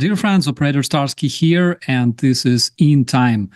Dear friends, Operator Starsky here, and this is In Time.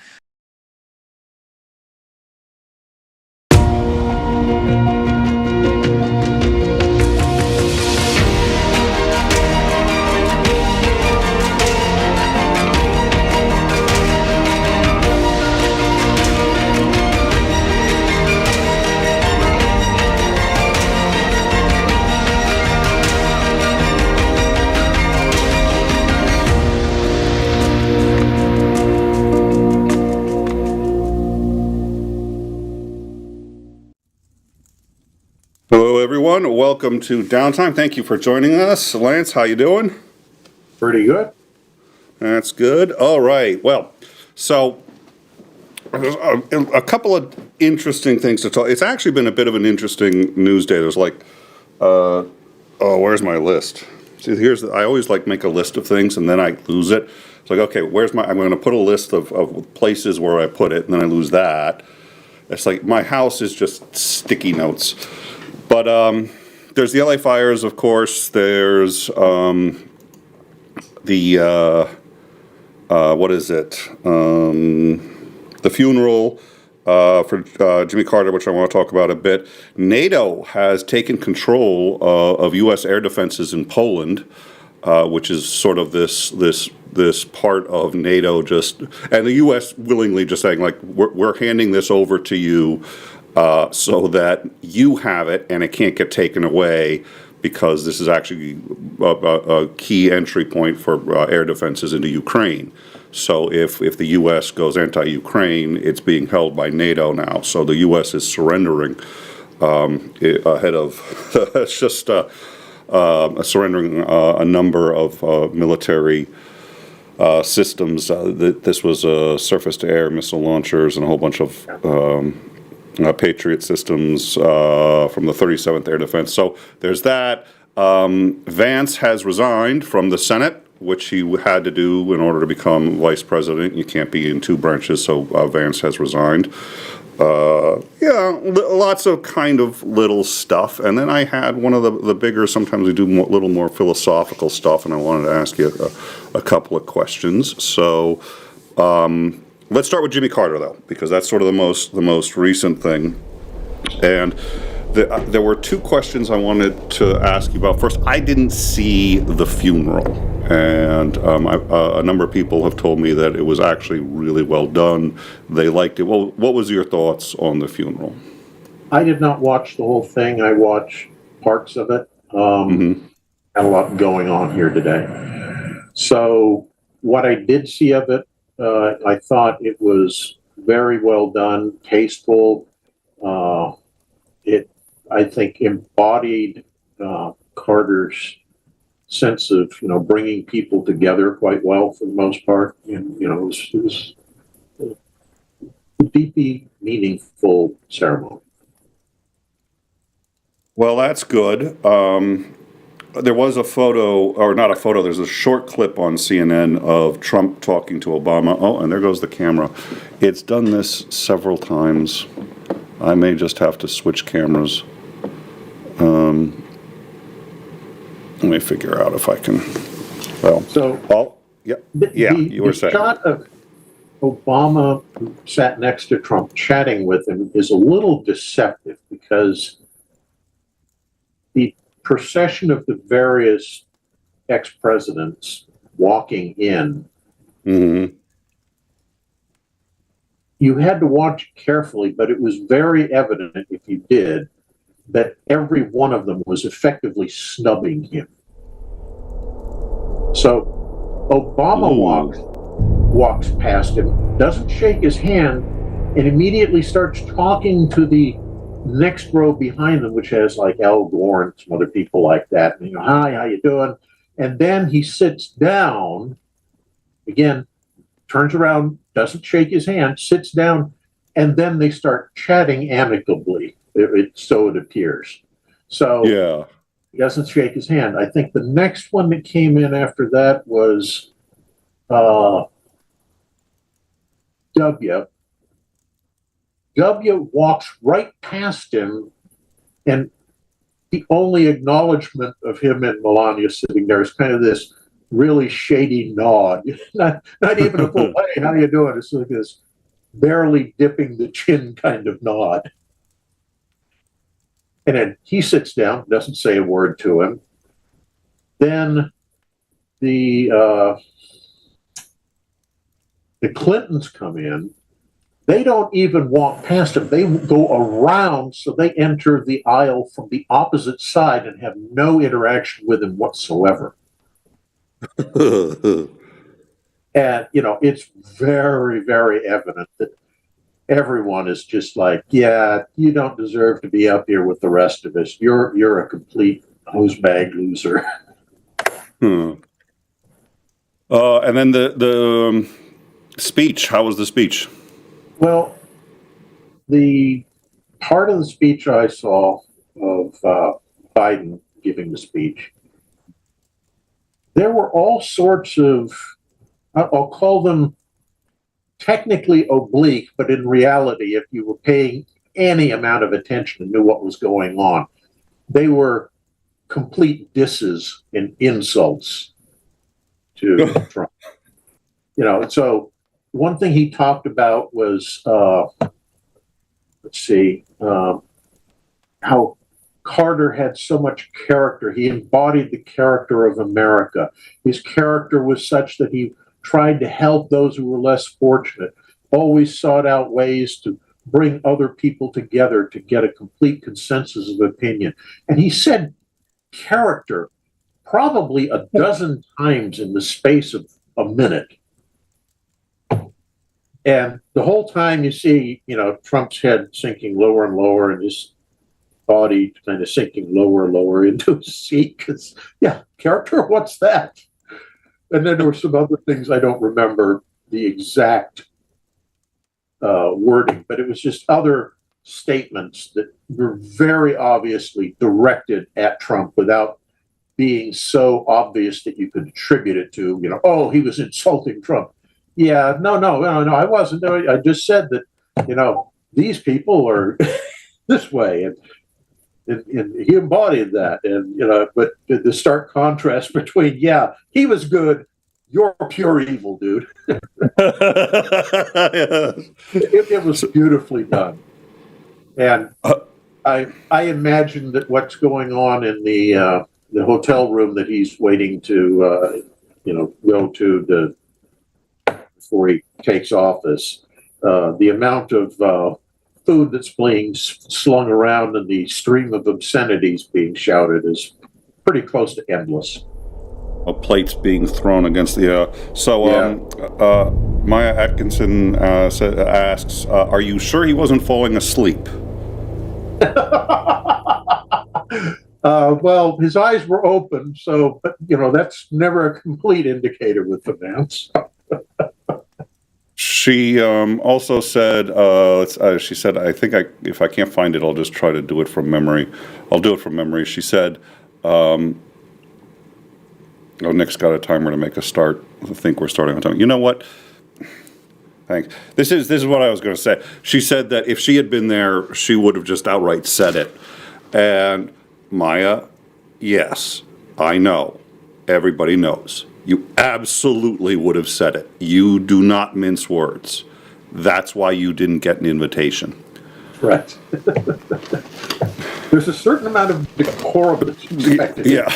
Hello, everyone. Welcome to Downtime. Thank you for joining us. Lance, how you doing? Pretty good. That's good. All right. Well, so there's a couple of interesting things to talk. It's actually been a bit of an interesting news day. There's like, where's my list? See, I always like make a list of things and then I lose it. It's like, okay, I'm going to put a list of places where I put it and then I lose that. It's like my house is just sticky notes. But there's the LA fires, of course. There's what is it? The funeral for Jimmy Carter, which I want to talk about a bit. NATO has taken control of U.S. air defenses in Poland, which is sort of this part of NATO and the U.S. willingly just saying, like, we're handing this over to you. So that you have it and it can't get taken away, because this is actually a key entry point for air defenses into Ukraine. So if the U.S. goes anti-Ukraine, it's being held by NATO now. So the U.S. is surrendering ahead of it's just surrendering a number of military systems. This was surface-to-air missile launchers and a whole bunch of Patriot systems from the 37th Air Defense. So there's that. Vance has resigned from the Senate, which he had to do in order to become vice president. You can't be in two branches, so Vance has resigned. Lots of kind of little stuff. And then I had one of the bigger, sometimes we do a little more philosophical stuff, and I wanted to ask you a couple of questions. So let's start with Jimmy Carter, though, because that's sort of the most recent thing. And there were two questions I wanted to ask you about. First, I didn't see the funeral, and a number of people have told me that it was actually really well done. They liked it. Well, what was your thoughts on the funeral? I did not watch the whole thing. I watched parts of it. Had a lot going on here today. So what I did see of it, I thought it was very well done, tasteful. It, I think, embodied Carter's sense of, bringing people together quite well for the most part. And, it was a deeply meaningful ceremony. Well, that's good. There was a photo, or not a photo, there's a short clip on CNN of Trump talking to Obama. Oh, and there goes the camera. It's done this several times. I may just have to switch cameras. Let me figure out if I can. You were saying. The shot of Obama, who sat next to Trump chatting with him, is a little deceptive, because the procession of the various ex-presidents walking in, you had to watch carefully, but it was very evident, if you did, that every one of them was effectively snubbing him. So Obama walks past him, doesn't shake his hand, and immediately starts talking to the next row behind them, which has like Al Gore and some other people like that. And, hi, how you doing? And then he sits down, again, turns around, doesn't shake his hand, sits down, and then they start chatting amicably. So it appears. So yeah, he doesn't shake his hand. I think the next one that came in after that was W. W walks right past him, and the only acknowledgement of him and Melania sitting there is kind of this really shady nod. Not even a full, hey, how you doing? It's like this barely dipping the chin kind of nod. And then he sits down, doesn't say a word to him. Then the Clintons come in. They don't even walk past him. They go around, so they enter the aisle from the opposite side and have no interaction with him whatsoever. And, it's very, very evident that everyone is just like, yeah, you don't deserve to be up here with the rest of us. You're a complete hosebag loser. And then the speech. How was the speech? Well, the part of the speech I saw of Biden giving the speech, there were all sorts of, I'll call them technically oblique, but in reality, if you were paying any amount of attention and knew what was going on, they were complete disses and insults to Trump. So one thing he talked about was, how Carter had so much character. He embodied the character of America. His character was such that he tried to help those who were less fortunate, always sought out ways to bring other people together to get a complete consensus of opinion. And he said character probably a dozen times in the space of a minute. And the whole time you see, Trump's head sinking lower and lower and his body kind of sinking lower and lower into his seat. Because, character, what's that? And then there were some other things I don't remember the exact wording, but it was just other statements that were very obviously directed at Trump without being so obvious that you could attribute it to, he was insulting Trump. Yeah, no, I wasn't. I just said that, these people are this way, and he embodied that, and but the stark contrast between, he was good, you're pure evil, dude. It was beautifully done, and I imagine that what's going on in the hotel room that he's waiting to go to before he takes office, the amount of food that's being slung around and the stream of obscenities being shouted is pretty close to endless. Plates being thrown against the Maya Atkinson asks, are you sure he wasn't falling asleep? Well, his eyes were open, but that's never a complete indicator with the man. She also said, she said, I think if I can't find it, I'll just try to do it from memory. I'll do it from memory. She said, Nick's got a timer to make us start. I think we're starting on time. You know what? Thanks. This is what I was going to say. She said that if she had been there, she would have just outright said it. And Maya, yes, I know. Everybody knows. You absolutely would have said it. You do not mince words. That's why you didn't get an invitation. Right. There's a certain amount of decorum that's expected. Yeah.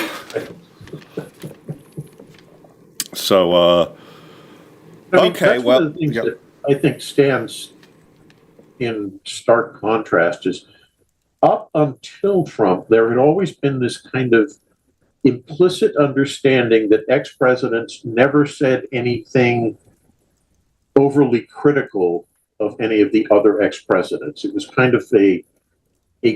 So, okay, well, one of the things that I think stands in stark contrast is up until Trump, there had always been this kind of implicit understanding that ex-presidents never said anything overly critical of any of the other ex-presidents. It was kind of a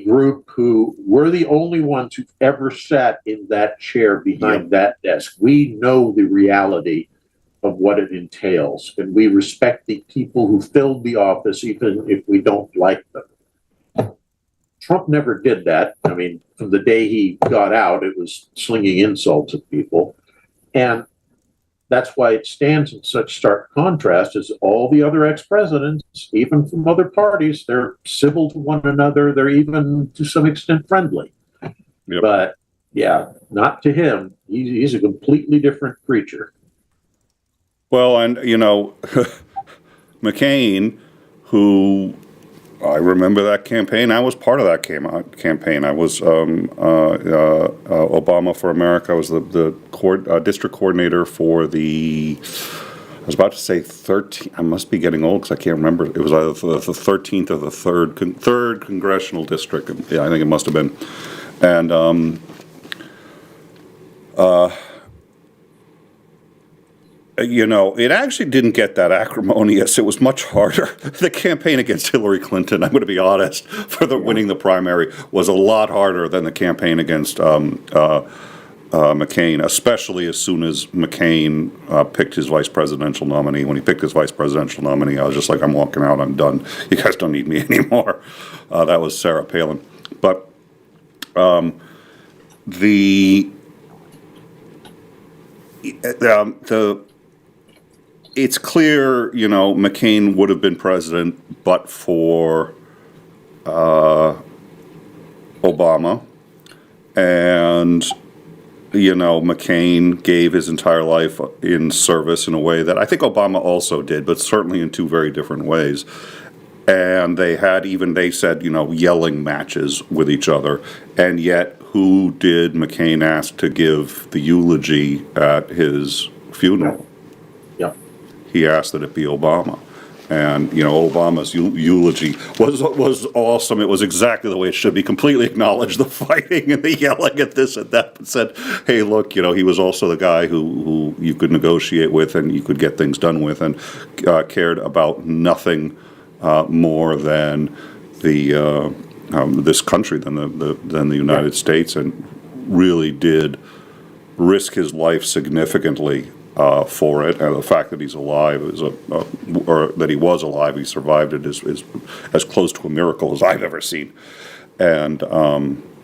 group who were the only ones who've ever sat in that chair behind that desk. We know the reality of what it entails, and we respect the people who filled the office, even if we don't like them. Trump never did that. I mean, from the day he got out, it was slinging insults at people. And that's why it stands in such stark contrast as all the other ex-presidents, even from other parties, they're civil to one another. They're even, to some extent, friendly. Yep. But Yeah, not to him. He's a completely different creature. Well, and McCain, who I remember that campaign. I was part of that campaign. I was Obama for America. I was the district coordinator for the. I was about to say 13. I must be getting old because I can't remember. It was either the 13th or the third congressional district. Yeah, I think it must have been. And it actually didn't get that acrimonious. It was much harder. The campaign against Hillary Clinton, I'm going to be honest, for winning the primary was a lot harder than the campaign against McCain, especially as soon as McCain picked his vice presidential nominee. When he picked his vice presidential nominee, I was just like, I'm walking out. I'm done. You guys don't need me anymore. That was Sarah Palin. But it's clear, McCain would have been president but for Obama. And, McCain gave his entire life in service in a way that I think Obama also did, but certainly in two very different ways. And they said, yelling matches with each other. And yet, who did McCain ask to give the eulogy at his funeral? Yeah. He asked that it be Obama. And, Obama's eulogy was awesome. It was exactly the way it should be. Completely acknowledged the fighting and the yelling at this and that, but said, hey, look, he was also the guy who you could negotiate with and you could get things done with, and cared about nothing more than this country, than the United States, and really did risk his life significantly for it. And the fact that he's alive or that he was alive, he survived it, is as close to a miracle as I've ever seen. And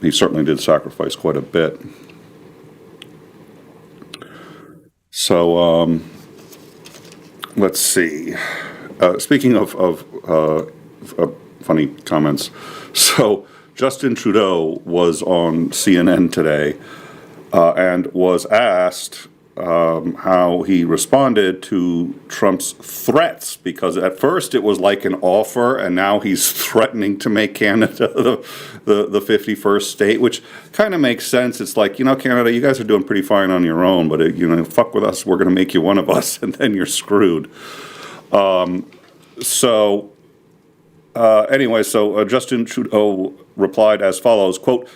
he certainly did sacrifice quite a bit. So let's see. Speaking of funny comments, so Justin Trudeau was on CNN today and was asked how he responded to Trump's threats, because at first it was like an offer, and now he's threatening to make Canada the 51st state, which kind of makes sense. It's like, Canada, you guys are doing pretty fine on your own, but fuck with us, we're going to make you one of us, and then you're screwed. Anyway, Justin Trudeau replied as follows, quote,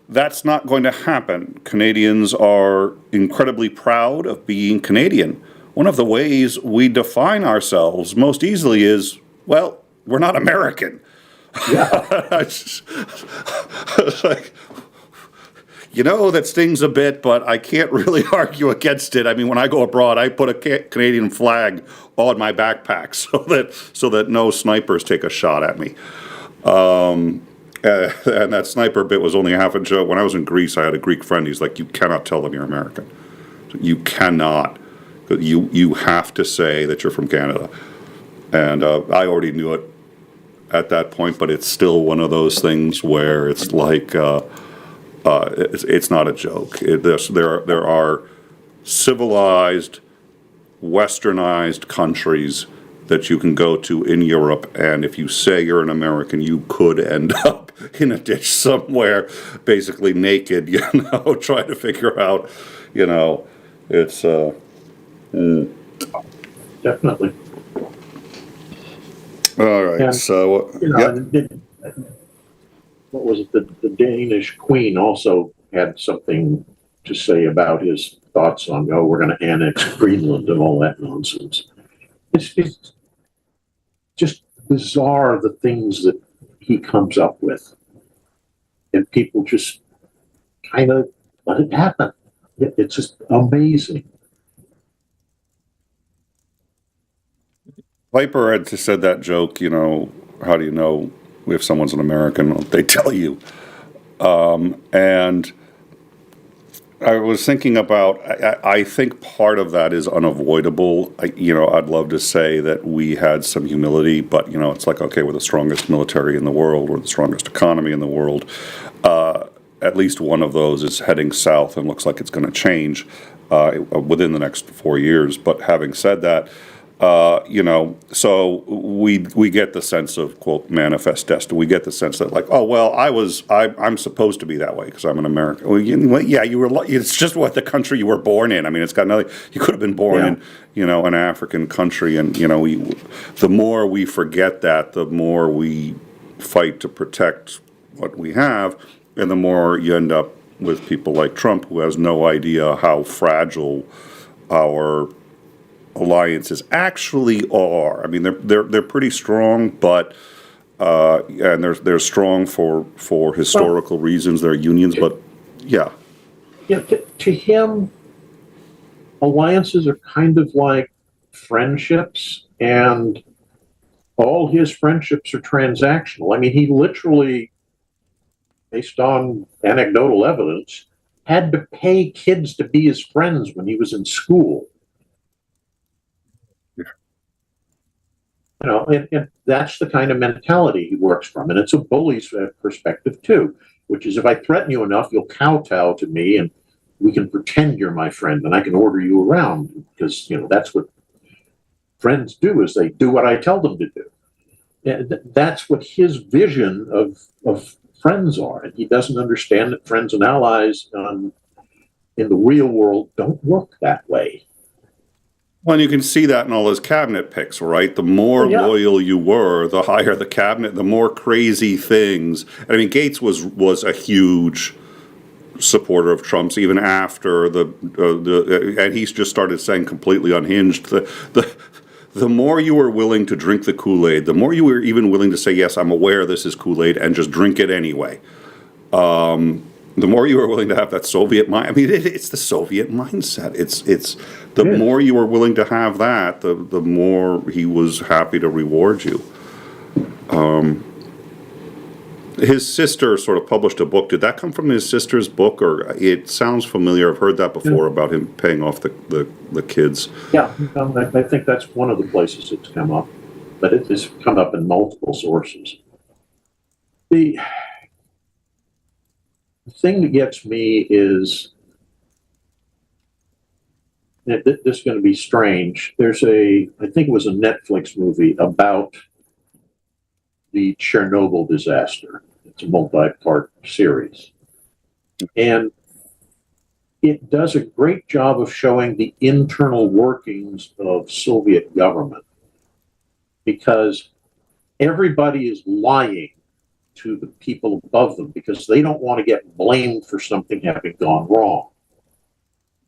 "That's not going to happen. Canadians are incredibly proud of being Canadian. One of the ways we define ourselves most easily is, well, we're not American." Yeah. It's like, that stings a bit, but I can't really argue against it. I mean, when I go abroad, I put a Canadian flag on my backpack so that no snipers take a shot at me. And that sniper bit was only half a joke. When I was in Greece, I had a Greek friend. He's like, you cannot tell them you're American. You cannot. You have to say that you're from Canada. And I already knew it at that point, but it's still one of those things where it's like, it's not a joke. There are civilized, westernized countries that you can go to in Europe, and if you say you're an American, you could end up in a ditch somewhere, basically naked, trying to figure out, it's... Definitely. All right, and, so... what was it? The Danish Queen also had something to say about his thoughts on, we're going to annex Greenland and all that nonsense. It's just bizarre, the things that he comes up with. And people just kind of let it happen. It's just amazing. Viper had said that joke, how do you know if someone's an American? Well, they tell you. And I was thinking about, I think part of that is unavoidable. I'd love to say that we had some humility, but, it's like, okay, we're the strongest military in the world, we're the strongest economy in the world. at least one of those is heading south and looks like it's going to change within the next 4 years. But having said that, so we get the sense of, quote, manifest destiny. We get the sense that, like, oh, well, I'm supposed to be that way because I'm an American. Well, yeah, you were. It's just what the country you were born in. I mean, it's got nothing. You could have been born in, an African country, and the more we forget that, the more we fight to protect what we have, and the more you end up with people like Trump, who has no idea how fragile our alliances actually are. I mean, they're pretty strong, but and they're strong for historical reasons. They're unions, but yeah. Yeah, to him, alliances are kind of like friendships, and all his friendships are transactional. I mean, he literally, based on anecdotal evidence, had to pay kids to be his friends when he was in school. And that's the kind of mentality he works from. And it's a bully's perspective, too, which is if I threaten you enough, you'll kowtow to me and we can pretend you're my friend and I can order you around because, that's what friends do, is they do what I tell them to do. And that's what his vision of friends are. And he doesn't understand that friends and allies in the real world don't work that way. Well, and you can see that in all his cabinet picks, right? The more loyal you were, the higher the cabinet, the more crazy things. I mean, Gates was a huge supporter of Trump's even after and he's just started saying completely unhinged. The more you were willing to drink the Kool-Aid, the more you were even willing to say, yes, I'm aware this is Kool-Aid, and just drink it anyway. The more you were willing to have that Soviet mind, I mean, it's the Soviet mindset. It's the more you were willing to have that, the more he was happy to reward you. His sister sort of published a book. Did that come from his sister's book, or it sounds familiar? I've heard that before about him paying off the kids. Yeah, I think that's one of the places it's come up, but it has come up in multiple sources. The thing that gets me is, this is going to be strange. There's I think it was a Netflix movie about the Chernobyl disaster. It's a multi-part series. And it does a great job of showing the internal workings of Soviet government, because everybody is lying to the people above them because they don't want to get blamed for something having gone wrong.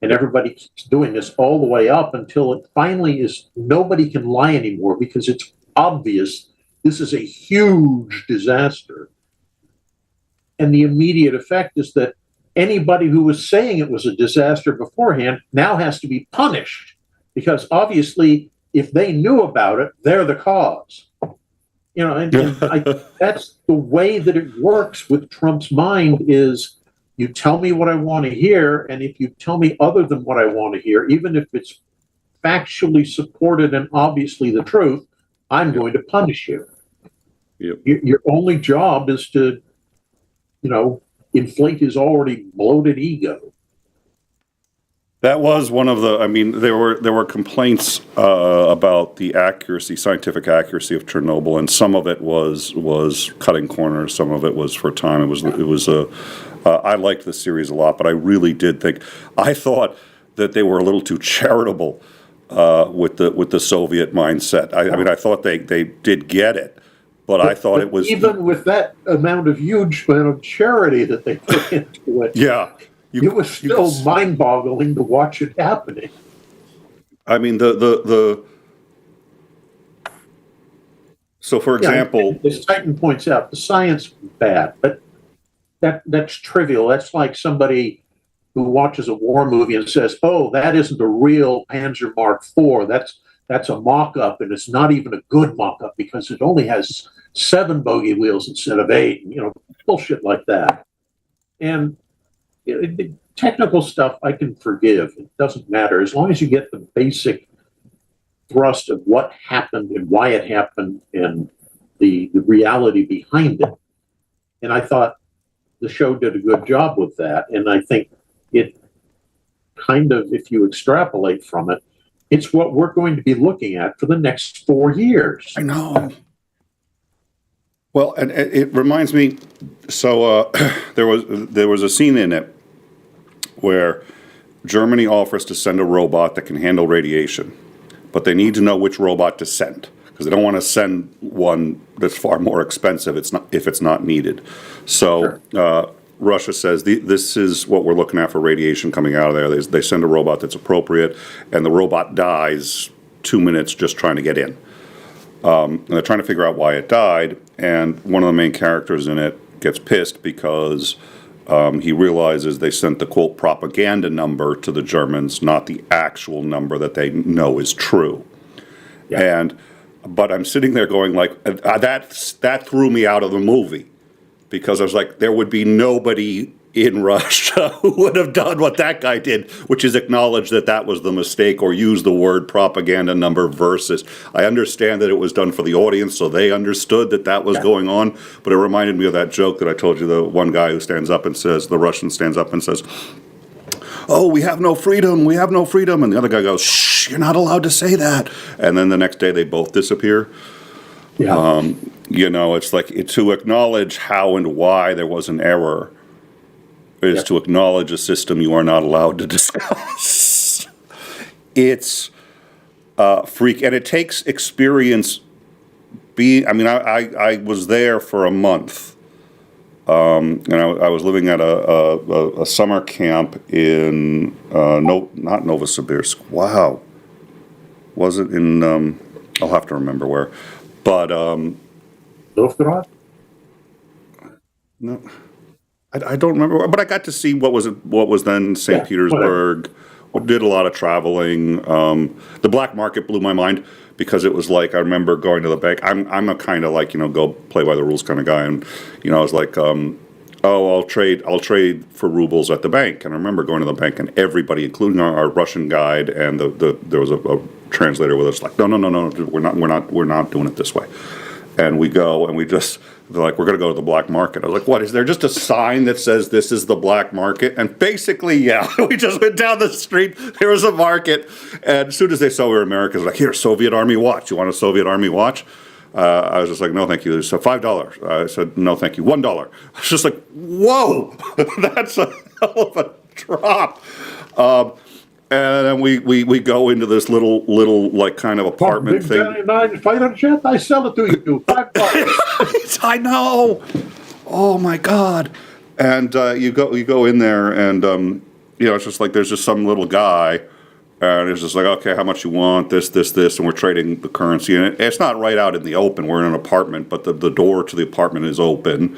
And everybody keeps doing this all the way up until it finally is nobody can lie anymore because it's obvious this is a huge disaster. And the immediate effect is that anybody who was saying it was a disaster beforehand now has to be punished, because obviously if they knew about it, they're the cause. That's the way that it works with Trump's mind is you tell me what I want to hear, and if you tell me other than what I want to hear, even if it's factually supported and obviously the truth, I'm going to punish you. Yep. Your only job is to, inflate his already bloated ego. That was one of the. I mean, there were complaints about the scientific accuracy of Chernobyl, and some of it was cutting corners. Some of it was for time. It was a. I liked the series a lot, but I really did think. I thought that they were a little too charitable with the Soviet mindset. I mean, I thought they did get it. But I thought it was even with that huge amount of charity that they put into it. Yeah, it was still mind-boggling to watch it happening. I mean, so for example, as Titan points out, the science is bad, but that's trivial. That's like somebody who watches a war movie and says, "Oh, that isn't a real Panzer Mark IV. That's a mock-up, and it's not even a good mock-up because it only has 7 bogey wheels instead of 8, bullshit like that." And the technical stuff I can forgive. It doesn't matter. As long as you get the basic thrust of what happened and why it happened and the reality behind it. And I thought the show did a good job with that. And I think it kind of, if you extrapolate from it, it's what we're going to be looking at for the next 4 years. I know. Well, and it reminds me, so there was a scene in it where Germany offers to send a robot that can handle radiation, but they need to know which robot to send because they don't want to send one that's far more expensive if it's not needed. So Russia says this is what we're looking at for radiation coming out of there. They send a robot that's appropriate, and the robot dies 2 minutes just trying to get in. And they're trying to figure out why it died, and one of the main characters in it gets pissed because he realizes they sent the, quote, propaganda number to the Germans, not the actual number that they know is true. Yeah. But I'm sitting there going like, that threw me out of the movie, because I was like, there would be nobody in Russia who would have done what that guy did, which is acknowledge that that was the mistake or use the word propaganda number versus. I understand that it was done for the audience, so they understood that that was going on, but it reminded me of that joke that I told you, the one guy who stands up and says, the Russian stands up and says, oh, we have no freedom, we have no freedom, and the other guy goes, shh, you're not allowed to say that, and then the next day they both disappear. Yeah. You know, it's like to acknowledge how and why there was an error is to acknowledge a system you are not allowed to discuss. It's freak, and it takes experience. I was there for a month, and I was living at a summer camp in not Novosibirsk. Wow, was it in? I'll have to remember where, but Novgorod? No. I don't remember, but I got to see what was then St. Petersburg. Did a lot of traveling. The black market blew my mind because it was like I remember going to the bank. I'm a kind of like go play by the rules kind of guy, and I was like, I'll trade for rubles at the bank. And I remember going to the bank, and everybody, including our Russian guide and there was a translator with us, like, no, we're not doing it this way. And we go, and they're like, we're going to go to the black market. I was like, what, is there just a sign that says this is the black market? And basically, yeah, we just went down the street, there was a market, and as soon as they saw we were Americans, like, here, Soviet Army watch, you want a Soviet Army watch? I was just like, no, thank you. They said, $5. I said, no, thank you, $1. I was just like, whoa, that's a hell of a drop. And then we go into this little like kind of apartment thing. Fighter jet, I sell it to you, $5. I know. Oh my God! And you go in there, and it's just like there's just some little guy, and it's just like, okay, how much you want? This, and we're trading the currency, and it's not right out in the open. We're in an apartment, but the door to the apartment is open.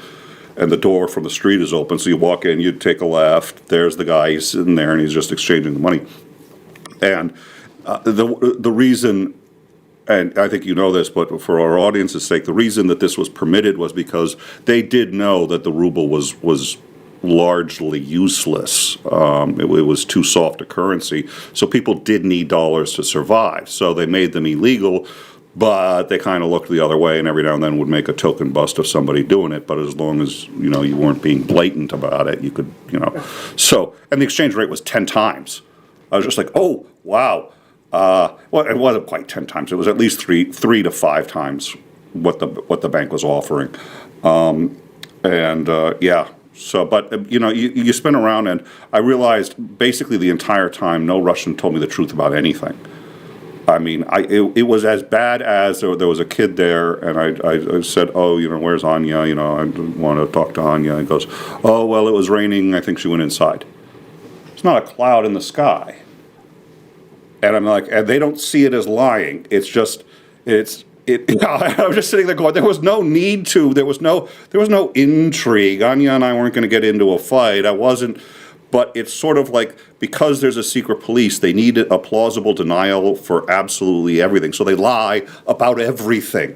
And the door from the street is open, so you walk in, you take a left, there's the guy, he's sitting there, and he's just exchanging the money. And the reason, and I think you know this, but for our audience's sake, the reason that this was permitted was because they did know that the ruble was largely useless. It was too soft a currency, so people did need dollars to survive. So they made them illegal, but they kind of looked the other way, and every now and then would make a token bust of somebody doing it. But as long as you weren't being blatant about it, you could So, and the exchange rate was 10 times. I was just like, oh wow. Well, it wasn't quite 10 times. It was at least three to 5 times what the bank was offering. Yeah. So, but you spin around, and I realized basically the entire time no Russian told me the truth about anything. I mean, it was as bad as there was a kid there, and I said, oh, where's Anya? I want to talk to Anya. And he goes, oh, well, it was raining. I think she went inside. It's not a cloud in the sky. And I'm like, and they don't see it as lying. It's just, I was just sitting there going, there was no need to. There was no intrigue. Anya and I weren't going to get into a fight. I wasn't. But it's sort of like, because there's a secret police, they need a plausible denial for absolutely everything. So they lie about everything.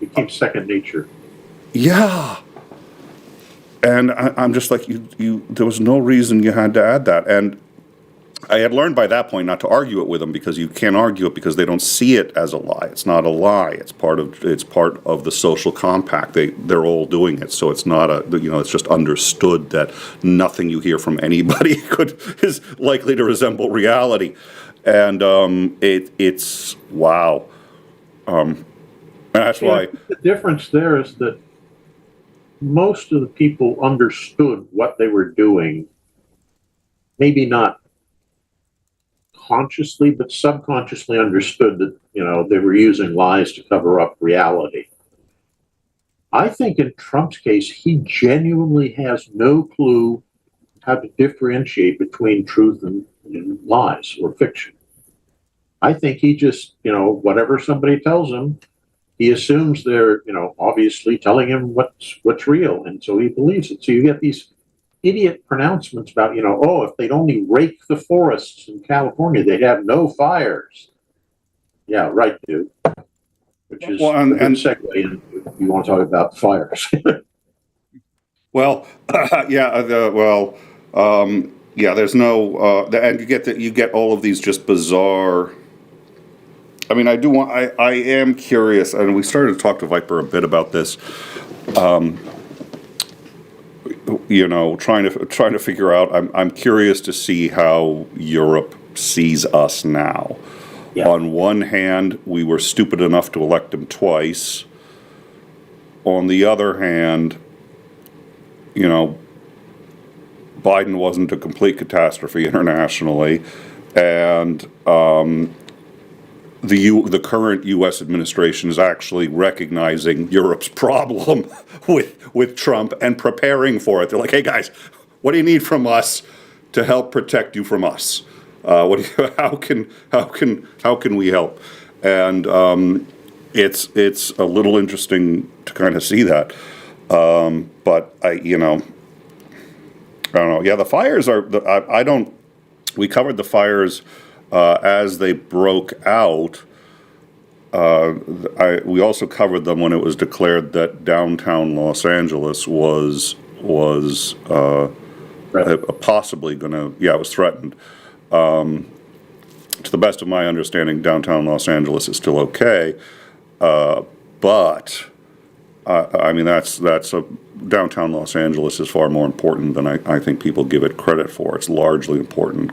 It keeps second nature. Yeah. And I'm just like, there was no reason you had to add that. And I had learned by that point not to argue it with them, because you can't argue it because they don't see it as a lie. It's not a lie. It's part of the social compact. They're all doing it, so it's not it's just understood that nothing you hear from anybody is likely to resemble reality, and it's wow. And that's why the difference there is that most of the people understood what they were doing, maybe not consciously, but subconsciously understood that, they were using lies to cover up reality. I think in Trump's case, he genuinely has no clue how to differentiate between truth and lies or fiction. I think he just, whatever somebody tells him, he assumes they're, obviously telling him what's real, and so he believes it. So you get these idiot pronouncements about, if they'd only rake the forests in California, they'd have no fires. Yeah, right, dude. Which is a good segue in if you want to talk about fires. Well, there's no, and you get all of these just bizarre. I mean, I am curious, and we started to talk to Viper a bit about this. Trying to figure out. I'm curious to see how Europe sees us now. Yeah. On one hand, we were stupid enough to elect him twice. On the other hand, Biden wasn't a complete catastrophe internationally, and the current U.S. administration is actually recognizing Europe's problem with Trump and preparing for it. They're like, "Hey guys, what do you need from us to help protect you from us? How can we help?" And it's a little interesting to kind of see that. But I don't know. Yeah, the fires are. We covered the fires. As they broke out, we also covered them when it was declared that downtown Los Angeles was possibly going to, it was threatened. To the best of my understanding, downtown Los Angeles is still okay, but I mean downtown Los Angeles is far more important than I think people give it credit for. It's largely important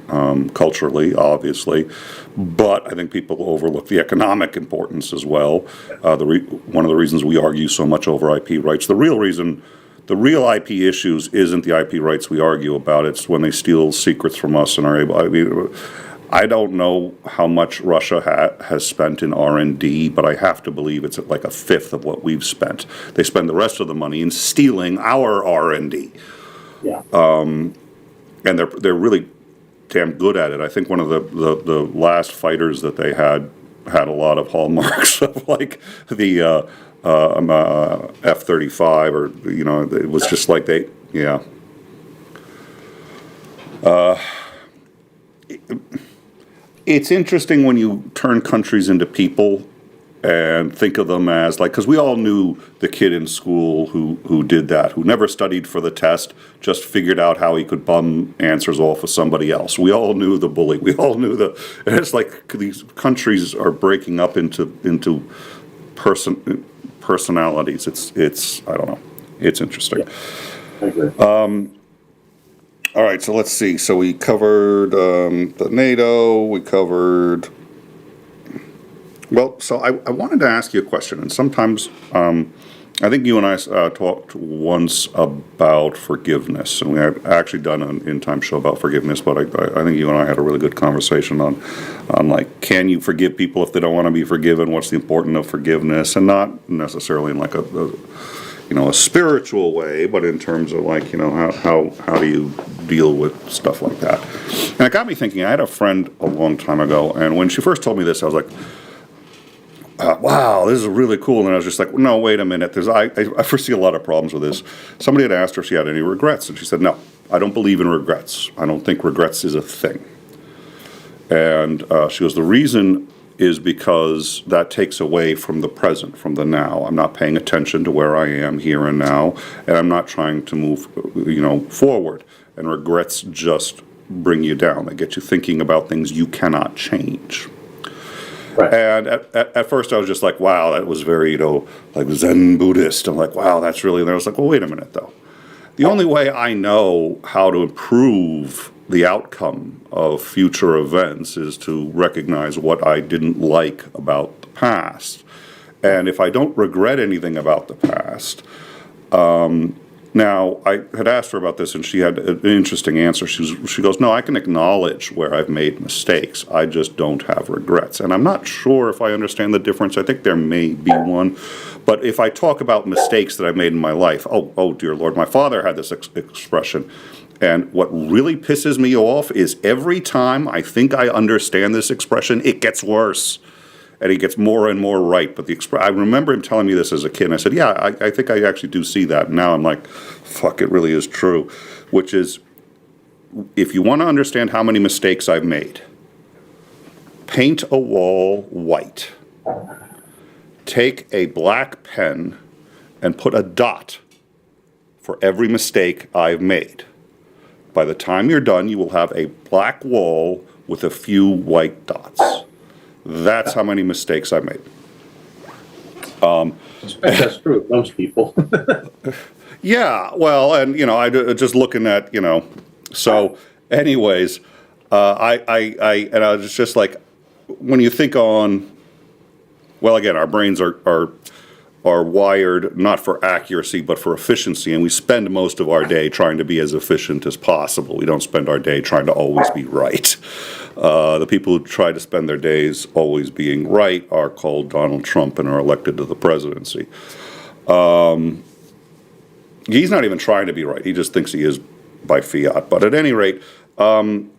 culturally, obviously, but I think people overlook the economic importance as well. One of the reasons we argue so much over IP rights, the real IP issues isn't the IP rights we argue about. It's when they steal secrets from us and are able. I mean, I don't know how much Russia has spent in R&D, but I have to believe it's at like a fifth of what we've spent. They spend the rest of the money in stealing our R&D. Yeah. And they're really damn good at it. I think one of the last fighters that they had a lot of hallmarks of like the F-35, or it was just like it's interesting when you turn countries into people and think of them as like, because we all knew the kid in school who did that, who never studied for the test, just figured out how he could bum answers off of somebody else. We all knew the bully. We all knew and it's like these countries are breaking up into personalities. It's I don't know. It's interesting. Yeah, I agree. All right, so let's see. So we covered the NATO. We covered. Well, so I wanted to ask you a question, and sometimes I think you and I talked once about forgiveness, and we had actually done an in-time show about forgiveness. But I think you and I had a really good conversation on like, can you forgive people if they don't want to be forgiven? What's the importance of forgiveness, and not necessarily in like a spiritual way, but in terms of like, how do you deal with stuff like that? And it got me thinking. I had a friend a long time ago, and when she first told me this, I was like, wow, this is really cool. And I was just like, no, wait a minute. I foresee a lot of problems with this. Somebody had asked her if she had any regrets, and she said, no, I don't believe in regrets. I don't think regrets is a thing. And she goes, the reason is because that takes away from the present, from the now. I'm not paying attention to where I am here and now, and I'm not trying to move, forward. And regrets just bring you down. They get you thinking about things you cannot change. Right. And at first I was just like, wow, that was very, like Zen Buddhist. I'm like, wow, that's really, and I was like, well, wait a minute though. The only way I know how to improve the outcome of future events is to recognize what I didn't like about the past. And if I don't regret anything about the past, now, I had asked her about this, and she had an interesting answer. She goes, no, I can acknowledge where I've made mistakes. I just don't have regrets. And I'm not sure if I understand the difference. I think there may be one. But if I talk about mistakes that I've made in my life, oh dear Lord, my father had this expression. And what really pisses me off is every time I think I understand this expression, it gets worse. And he gets more and more right. But I remember him telling me this as a kid, and I said, yeah, I think I actually do see that. And now I'm like, fuck, it really is true. Which is, if you want to understand how many mistakes I've made, paint a wall white. Take a black pen and put a dot for every mistake I've made. By the time you're done, you will have a black wall with a few white dots. That's how many mistakes I made. That's true of most people. Yeah, well, and I just looking at So, anyways, I was just like, when you think on, well, again, our brains are wired not for accuracy but for efficiency, and we spend most of our day trying to be as efficient as possible. We don't spend our day trying to always be right. The people who try to spend their days always being right are called Donald Trump and are elected to the presidency. He's not even trying to be right. He just thinks he is by fiat. But at any rate, do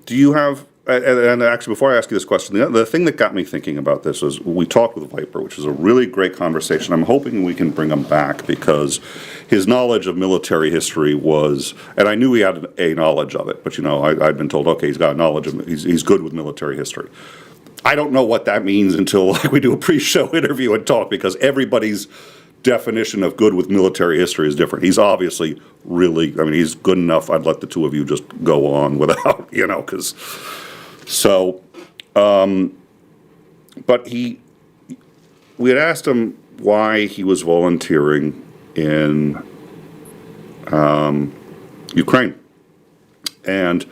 you have, and actually before I ask you this question, the thing that got me thinking about this is we talked with Viper, which is a really great conversation. I'm hoping we can bring him back because his knowledge of military history was, and I knew he had a knowledge of it, but I'd been told, okay, he's got knowledge of, he's good with military history. I don't know what that means until we do a pre-show interview and talk, because everybody's definition of good with military history is different. He's obviously really, he's good enough. I'd let the two of you just go on without, because, so, but we had asked him why he was volunteering in Ukraine. And,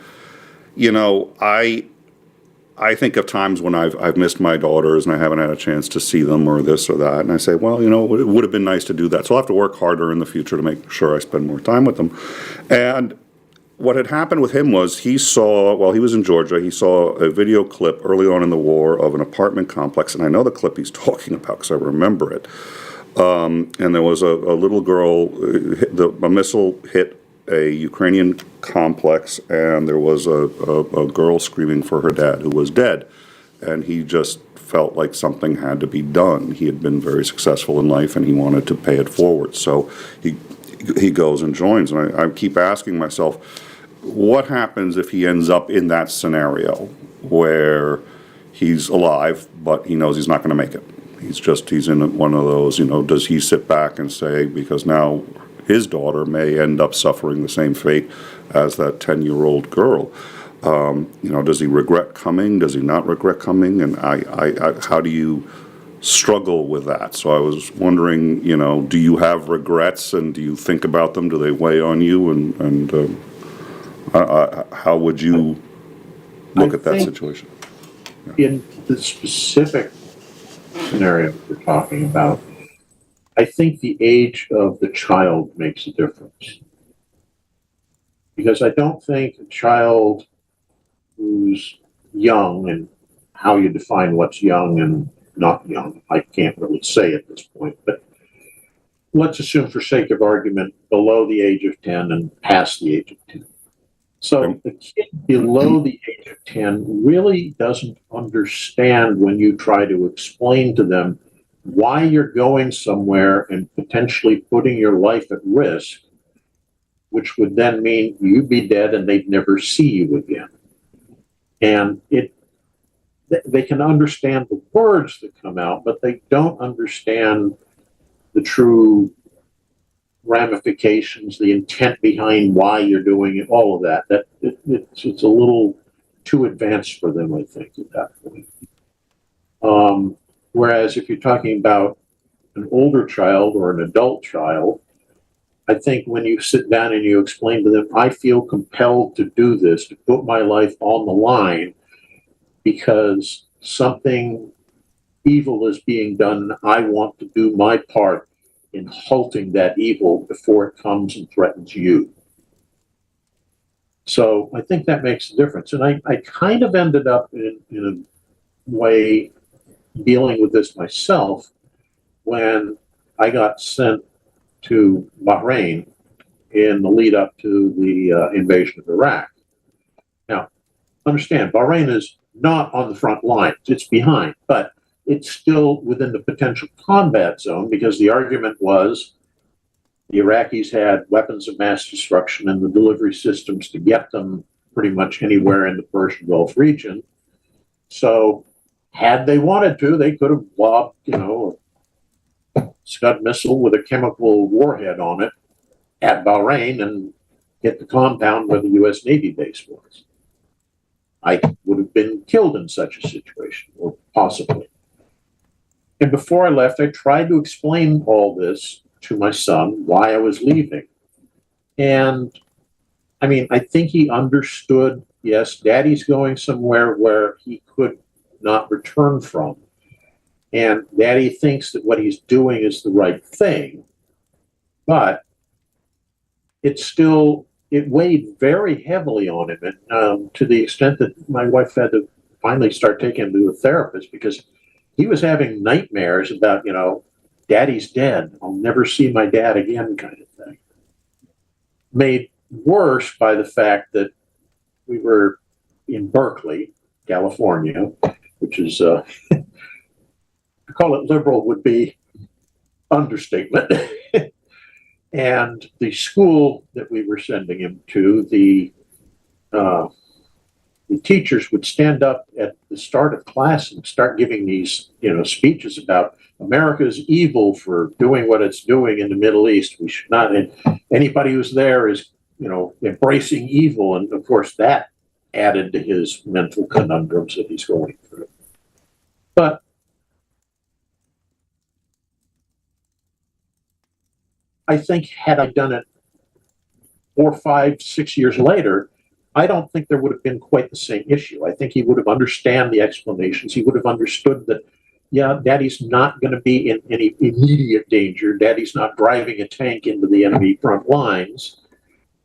I think of times when I've missed my daughters and I haven't had a chance to see them or this or that, and I say, well, it would have been nice to do that. So I'll have to work harder in the future to make sure I spend more time with them. And what had happened with him was he saw, while he was in Georgia, he saw a video clip early on in the war of an apartment complex, and I know the clip he's talking about because I remember it. And there was a little girl, a missile hit a Ukrainian complex, and there was a girl screaming for her dad who was dead. And he just felt like something had to be done. He had been very successful in life, and he wanted to pay it forward. So he goes and joins. And I keep asking myself, what happens if he ends up in that scenario where he's alive, but he knows he's not going to make it? He's in one of those, does he sit back and say, because now his daughter may end up suffering the same fate as that 10-year-old girl. Does he regret coming? Does he not regret coming? And how do you struggle with that? So I was wondering, do you have regrets, and do you think about them? Do they weigh on you? And how would you look at that situation? In the specific scenario we're talking about, I think the age of the child makes a difference. Because I don't think a child who's young, and how you define what's young and not young, I can't really say at this point, but let's assume for sake of argument below the age of 10 and past the age of 10. So the kid below the age of 10 really doesn't understand when you try to explain to them why you're going somewhere and potentially putting your life at risk, which would then mean you'd be dead and they'd never see you again. And they can understand the words that come out, but they don't understand the true ramifications, the intent behind why you're doing it, all of that. It's a little too advanced for them, I think, at that point. Whereas if you're talking about an older child or an adult child, I think when you sit down and you explain to them, I feel compelled to do this, to put my life on the line because something evil is being done. I want to do my part in halting that evil before it comes and threatens you. So I think that makes a difference. And I kind of ended up in a way dealing with this myself when I got sent to Bahrain in the lead up to the invasion of Iraq. Now, understand, Bahrain is not on the front lines, it's behind, but it's still within the potential combat zone because the argument was the Iraqis had weapons of mass destruction and the delivery systems to get them pretty much anywhere in the Persian Gulf region. So had they wanted to, they could have lobbed, a Scud missile with a chemical warhead on it at Bahrain and hit the compound where the U.S. Navy base was. I would have been killed in such a situation, or possibly. And before I left, I tried to explain all this to my son, why I was leaving. And I mean, I think he understood, yes, Daddy's going somewhere where he could not return from. And Daddy thinks that what he's doing is the right thing, but it weighed very heavily on him, and to the extent that my wife had to finally start taking him to a therapist because he was having nightmares about, Daddy's dead, I'll never see my dad again kind of thing. Made worse by the fact that we were in Berkeley, California, which is, to call it liberal would be understatement. And the school that we were sending him to, the teachers would stand up at the start of class and start giving these, speeches about America's evil for doing what it's doing in the Middle East. We should not, and anybody who's there is, embracing evil. And of course, that added to his mental conundrums that he's going through. But I think had I done it 4, 5, 6 years later, I don't think there would have been quite the same issue. I think he would have understood the explanations. He would have understood that, yeah, Daddy's not going to be in any immediate danger. Daddy's not driving a tank into the enemy front lines.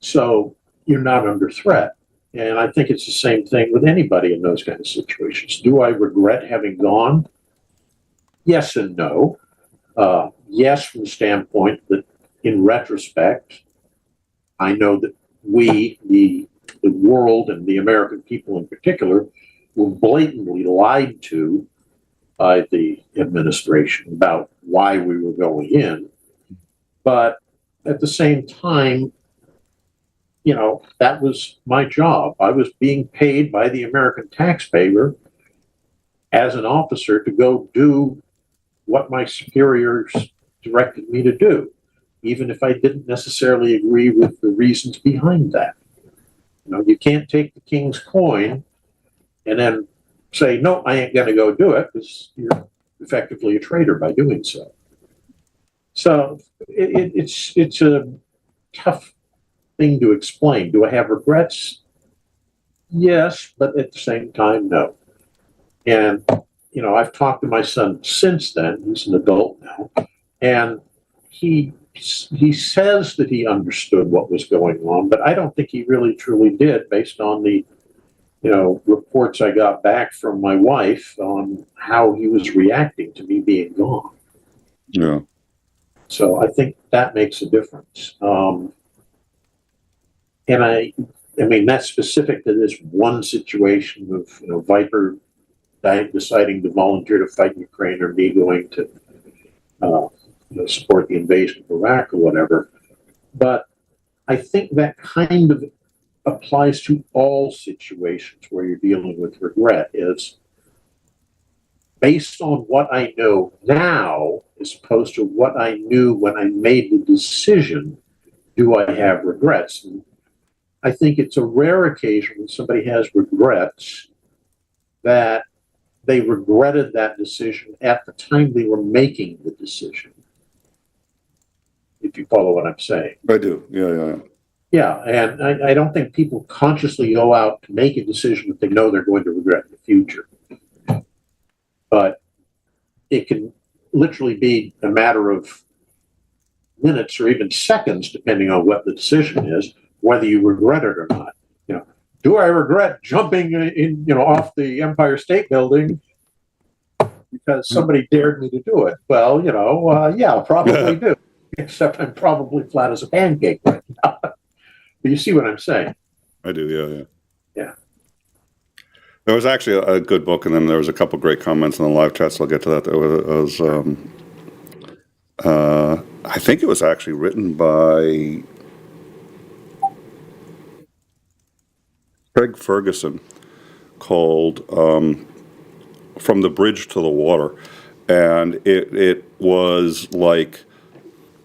So you're not under threat. And I think it's the same thing with anybody in those kind of situations. Do I regret having gone? Yes and no. Yes, from the standpoint that in retrospect, I know that we, the world and the American people in particular, were blatantly lied to by the administration about why we were going in. But at the same time, that was my job. I was being paid by the American taxpayer as an officer to go do what my superiors directed me to do, even if I didn't necessarily agree with the reasons behind that. You can't take the king's coin and then say, no, I ain't going to go do it, because you're effectively a traitor by doing so. So it's a tough thing to explain. Do I have regrets? Yes, but at the same time, no. And, I've talked to my son since then. He's an adult now. And he says that he understood what was going on, but I don't think he really truly did, based on the reports I got back from my wife on how he was reacting to me being gone. Yeah. So I think that makes a difference. And I mean, that's specific to this one situation of Viper deciding to volunteer to fight in Ukraine, or me going to support the invasion of Iraq or whatever. But I think that kind of applies to all situations where you're dealing with regret. Is based on what I know now as opposed to what I knew when I made the decision. Do I have regrets? And I think it's a rare occasion when somebody has regrets that they regretted that decision at the time they were making the decision. If you follow what I'm saying. I do. Yeah. Yeah, and I don't think people consciously go out to make a decision that they know they're going to regret in the future. But it can literally be a matter of minutes or even seconds, depending on what the decision is, whether you regret it or not. Do I regret jumping off the Empire State Building because somebody dared me to do it? Well, yeah, probably do. Except I'm probably flat as a pancake right now. But you see what I'm saying? I do, yeah. There was actually a good book, and then there was a couple great comments in the live chat, so I'll get to that. There was I think it was actually written by Craig Ferguson, called From the Bridge to the Water. And it was like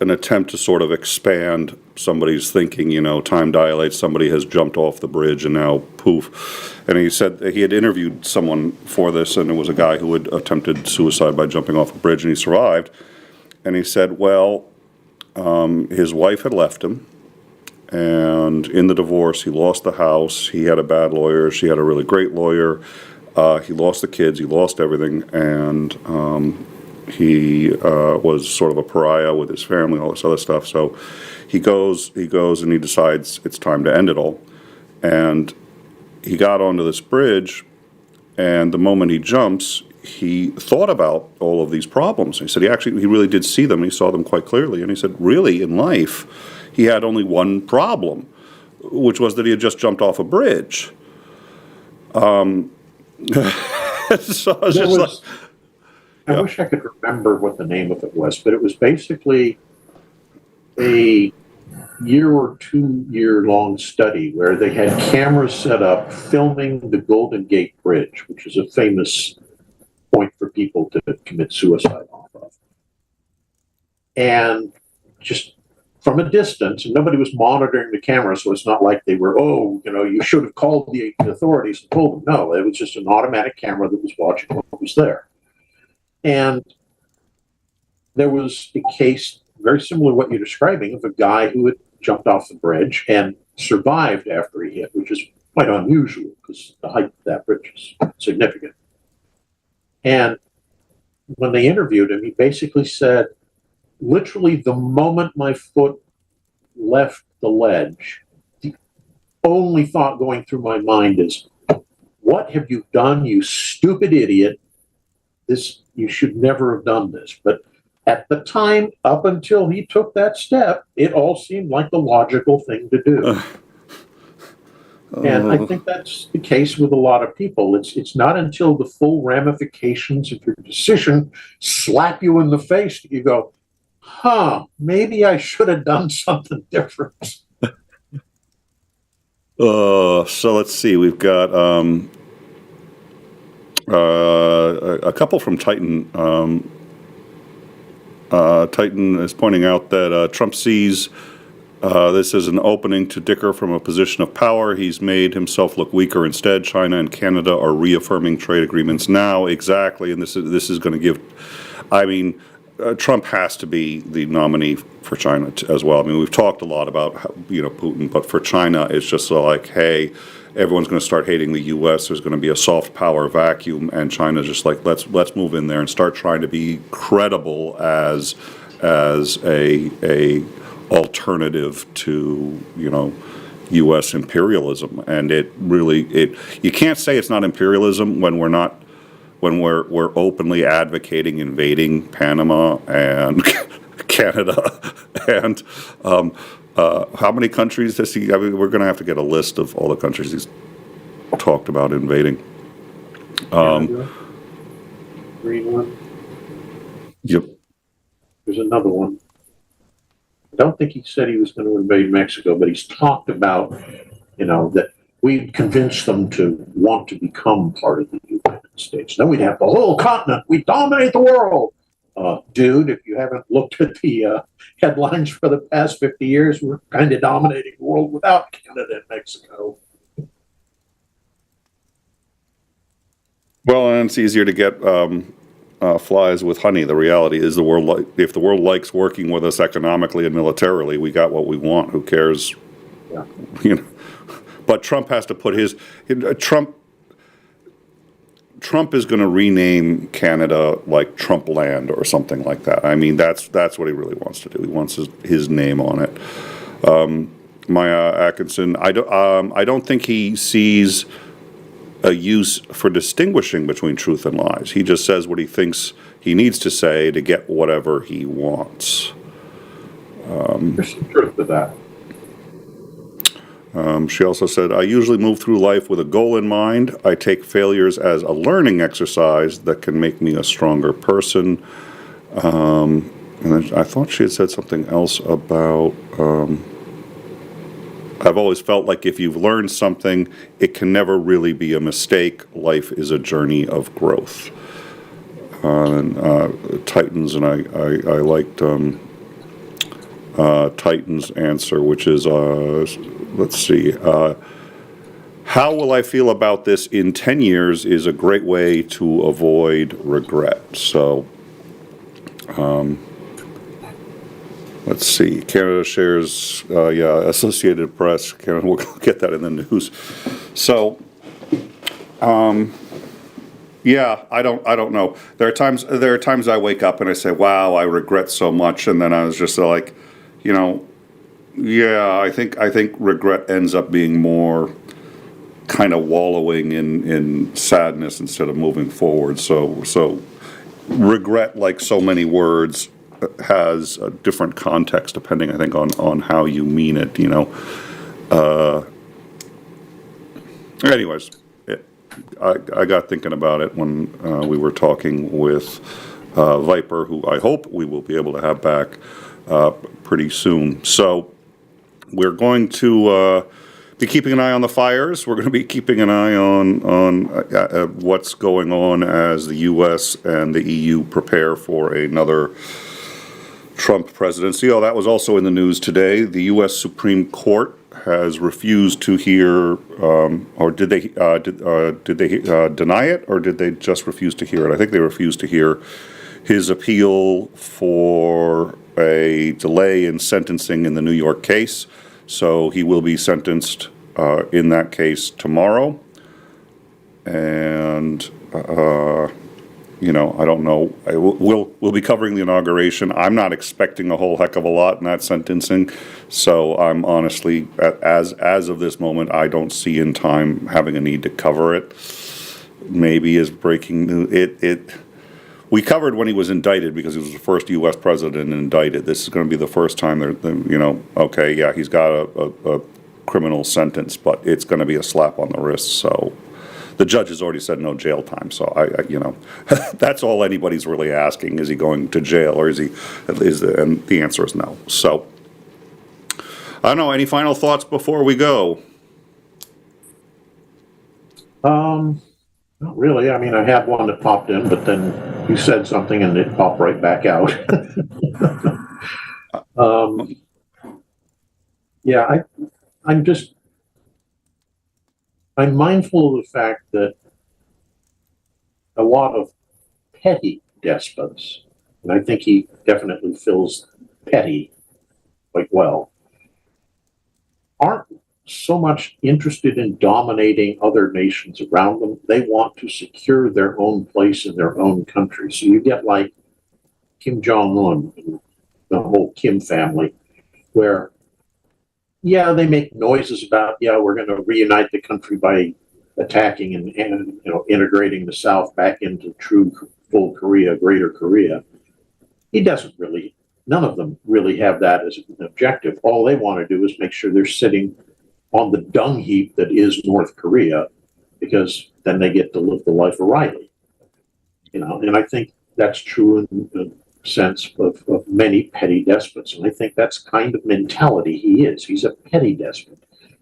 an attempt to sort of expand somebody's thinking, time dilates, somebody has jumped off the bridge and now poof. And he said he had interviewed someone for this, and it was a guy who had attempted suicide by jumping off a bridge, and he survived. And he said, well, his wife had left him, and in the divorce, he lost the house, he had a bad lawyer, she had a really great lawyer, he lost the kids, he lost everything, and he was sort of a pariah with his family, all this other stuff. So he goes and he decides it's time to end it all. And he got onto this bridge, and the moment he jumps, he thought about all of these problems. He said he really did see them. He saw them quite clearly. And he said, really, in life, he had only one problem, which was that he had just jumped off a bridge. So I was just I wish I could remember what the name of it was, but it was basically a year or 2 year long study where they had cameras set up filming the Golden Gate Bridge, which is a famous point for people to commit suicide off of. And just from a distance, and nobody was monitoring the camera, so it's not like they were, you should have called the authorities and told them. No, it was just an automatic camera that was watching what was there. And there was a case very similar to what you're describing of a guy who had jumped off the bridge and survived after he hit, which is quite unusual because the height of that bridge is significant. And when they interviewed him, he basically said, literally the moment my foot left the ledge, the only thought going through my mind is, what have you done, you stupid idiot? You should never have done this. But at the time, up until he took that step, it all seemed like the logical thing to do. And I think that's the case with a lot of people. It's not until the full ramifications of your decision slap you in the face that you go, maybe I should have done something different. So let's see. We've got a couple from Titan. Titan is pointing out that Trump sees this as an opening to dicker from a position of power. He's made himself look weaker instead. China and Canada are reaffirming trade agreements now. Exactly, and this is going to give. Trump has to be the nominee for China as well. I mean, we've talked a lot about Putin, but for China, it's just like, hey, everyone's going to start hating the U.S. There's going to be a soft power vacuum, and China's just like, let's move in there and start trying to be credible as a alternative to U.S. imperialism. And you can't say it's not imperialism when we're openly advocating invading Panama and Canada and how many countries does he? We're going to have to get a list of all the countries he's talked about invading. Greenland. Yep. There's another one. I don't think he said he was going to invade Mexico, but he's talked about, that we'd convince them to want to become part of the United States. Then we'd have the whole continent. We'd dominate the world. dude, if you haven't looked at the headlines for the past 50 years, we're kind of dominating the world without Canada and Mexico. Well, and it's easier to get flies with honey. The reality is, if the world likes working with us economically and militarily, we got what we want. Who cares? Yeah. You know, but Trump has to put his Trump is going to rename Canada like Trump Land or something like that. I mean, that's what he really wants to do. He wants his name on it. Maya Atkinson, I don't think he sees a use for distinguishing between truth and lies. He just says what he thinks he needs to say to get whatever he wants. There's some truth to that. She also said, I usually move through life with a goal in mind. I take failures as a learning exercise that can make me a stronger person. And I thought she had said something else about, I've always felt like if you've learned something, it can never really be a mistake. Life is a journey of growth. Titans, and I liked Titan's answer, which is, let's see, how will I feel about this in 10 years is a great way to avoid regret. So, let's see, Canada shares, Associated Press, Canada, we'll get that in the news. So, yeah, I don't know. There are times I wake up and I say, wow, I regret so much, and then I was just like, you know, yeah, I think regret ends up being more kind of wallowing in sadness instead of moving forward. So regret, like so many words, has a different context depending, I think, on how you mean it. You know. Anyways, I got thinking about it when we were talking with Viper, who I hope we will be able to have back pretty soon. So we're going to be keeping an eye on the fires. We're going to be keeping an eye on what's going on as the U.S. and the EU prepare for another Trump presidency. Oh, that was also in the news today. The U.S. Supreme Court has refused to hear, or did they deny it, or did they just refuse to hear it? I think they refused to hear his appeal for a delay in sentencing in the New York case. So he will be sentenced in that case tomorrow. And, you know, I don't know. We'll be covering the inauguration. I'm not expecting a whole heck of a lot in that sentencing. So I'm honestly, as of this moment, I don't see in time having a need to cover it. Maybe as breaking news. We covered when he was indicted because he was the first U.S. president indicted. This is going to be the first time you know, okay, yeah, he's got a criminal sentence, but it's going to be a slap on the wrist. So the judge has already said no jail time. So I you know, that's all anybody's really asking: is he going to jail, or is he? And the answer is no. So I don't know. Any final thoughts before we go? Not really. I mean, I had one that popped in, but then you said something and it popped right back out. Yeah, I'm mindful of the fact that a lot of petty despots, and I think he definitely feels petty quite well, aren't so much interested in dominating other nations around them. They want to secure their own place in their own country. So you get like Kim Jong-un and the whole Kim family, where, yeah, they make noises about, yeah, we're going to reunite the country by attacking and you know, integrating the South back into true full Korea, Greater Korea. He doesn't really, none of them really have that as an objective. All they want to do is make sure they're sitting on the dung heap that is North Korea, because then they get to live the life of Riley. You know, and I think that's true in the sense of many petty despots. And I think that's kind of mentality he is. He's a petty despot.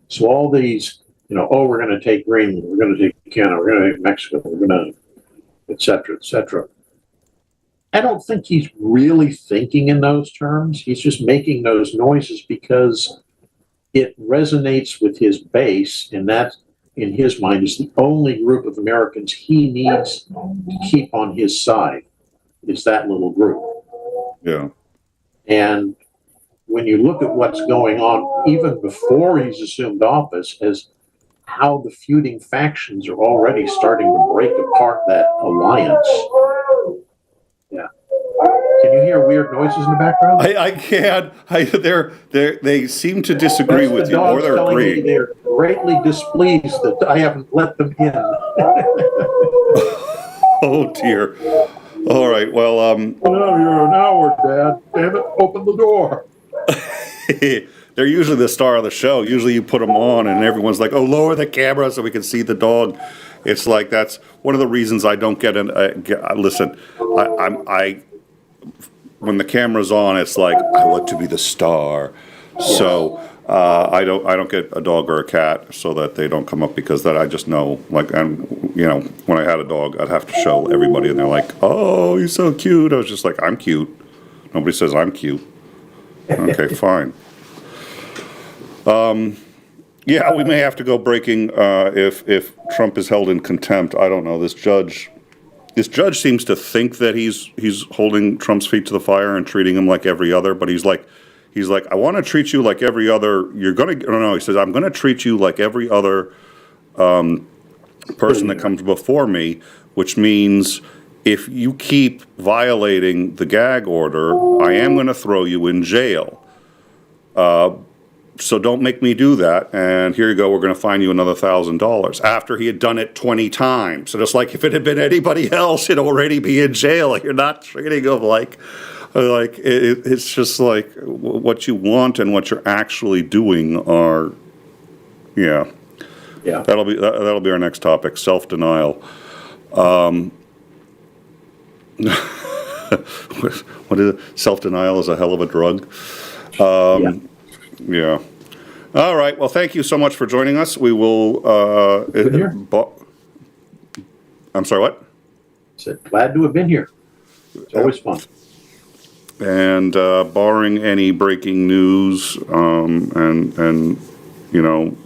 So all these, you know, oh, we're going to take Greenland, we're going to take Canada, we're going to take Mexico, we're going to, et cetera, et cetera. I don't think he's really thinking in those terms. He's just making those noises because it resonates with his base, and that, in his mind, is the only group of Americans he needs to keep on his side, is that little group. Yeah. And when you look at what's going on, even before he's assumed office, as how the feuding factions are already starting to break apart that alliance. Yeah. Can you hear weird noises in the background? I can't. They seem to disagree with you, or they're agreeing. They're greatly displeased that I haven't let them in. Oh dear. All right. Well, Well, you're an hour, Dad. Damn it! Open the door. they're usually the star of the show. Usually, you put them on, and everyone's like, "Oh, lower the camera so we can see the dog." It's like that's one of the reasons I don't get an. Listen, I when the camera's on, it's like I want to be the star. Yes. So I don't get a dog or a cat so that they don't come up, because that I just know, like, and you know, when I had a dog, I'd have to show everybody, and they're like, "Oh, you're so cute." I was just like, "I'm cute." Nobody says I'm cute. Okay, fine. Yeah, we may have to go breaking if Trump is held in contempt. I don't know. This judge seems to think that he's holding Trump's feet to the fire and treating him like every other, but he's like, I want to treat you like every other. No, he says, I'm going to treat you like every other person that comes before me, which means if you keep violating the gag order, I am going to throw you in jail. So don't make me do that, and here you go, we're going to fine you another $1,000, after he had done it 20 times. So it's like, if it had been anybody else, he'd already be in jail. You're not treating him like it's just like what you want and what you're actually doing are, yeah. That'll be our next topic, self-denial. What is it? Self-denial is a hell of a drug. Yeah. All right. Well, thank you so much for joining us. We will. I'm sorry. What? I said, glad to have been here. It's always fun. And barring any breaking news, and you know,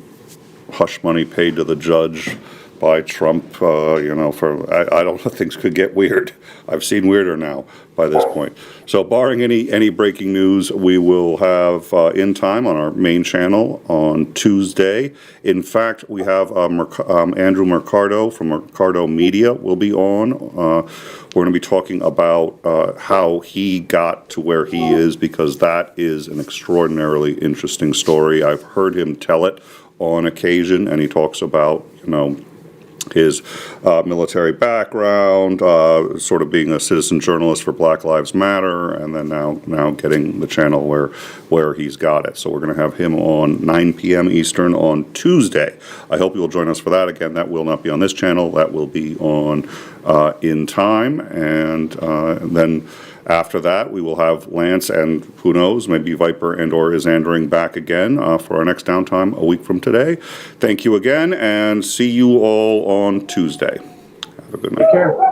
hush money paid to the judge by Trump, you know, I don't know, things could get weird. I've seen weirder now by this point. So merring any breaking news, we will have In Time on our main channel on Tuesday. In fact, we have Andrew Mercado from Mercado Media will be on. We're going to be talking about how he got to where he is, because that is an extraordinarily interesting story. I've heard him tell it on occasion, and he talks about, you know, his military background, sort of being a citizen journalist for Black Lives Matter, and then now getting the channel where he's got it. So we're going to have him on 9 p.m. Eastern on Tuesday. I hope you will join us for that. Again, that will not be on this channel. That will be on In Time, and then after that, we will have Lance and, who knows, maybe Viper and or Isandering back again for our next Downtime a week from today. Thank you again, and see you all on Tuesday. Have a good night. Take care.